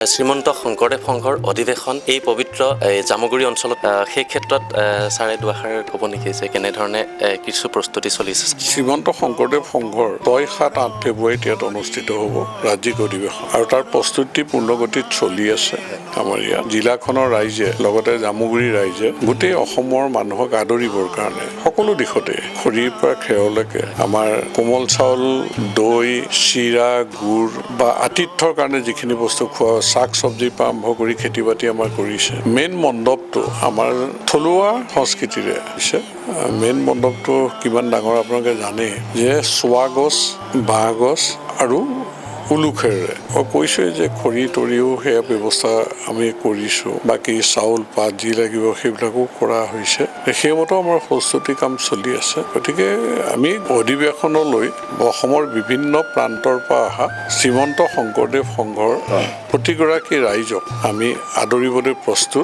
শ্ৰীমন্ত শংকৰদেৱ সংঘৰ অধিৱেশন এই পবিত্ৰ জামুগুৰি অঞ্চলত সেই ক্ষেত্ৰত ছাৰে দুআষাৰ ক'ব নেকি যে কেনেধৰণে কিছু প্ৰস্তুতি চলিছে? শ্ৰীমন্ত শংকৰদেৱ সংঘৰ 6, 7, 8 ফেব্ৰুৱাৰীত ইয়াত অনুষ্ঠিত হ'ব ৰাজ্যিক অধিৱেশন আৰু তাৰ প্ৰস্তুতি পূৰ্ণগতিত চলি আছে। আমাৰ ইয়াত জিলাখনৰ ৰাইজে লগতে জামুগুৰি ৰাইজে গোটেই অসমৰ মানুহক আদৰিবৰ কাৰণে সকলো দিশতে খৰিৰ পৰা খেৰলৈকে আমাৰ কোমল চাউল, দৈ, চিৰা, গুড় বা আতিথ্যৰ কাৰণে যিখিনি বস্তু খোৱা শাক চব্জিৰ পৰা আৰম্ভ কৰি খেতি বাতি আমাৰ কৰিছে। মেইন মণ্ডপটো আমাৰ থলুৱা সংস্কৃতিৰে হৈছে। মেইন মণ্ডপটো কিমান ডাঙৰ আপোনালোকে জানে যে চোৱা গছ, বাঁহ গছ আৰু উলুখেৰে মই কৈছোঁৱে যে খৰি তৰিও সেয়া ব্যৱস্থা আমি কৰিছোঁ। বাকী চাউল পাত যি লাগিব সেইবিলাকো কৰা হৈছে। সেইমতো আমাৰ প্ৰস্তুতি কাম চলি আছে। গতিকে আমি অধিৱেশনলৈ অসমৰ বিভিন্ন প্ৰান্তৰ পৰা অহা শ্ৰীমন্ত শংকৰদেৱ সংঘৰ প্ৰতিগৰাকী ৰাইজক আমি আদৰিবলৈ প্ৰস্তুত।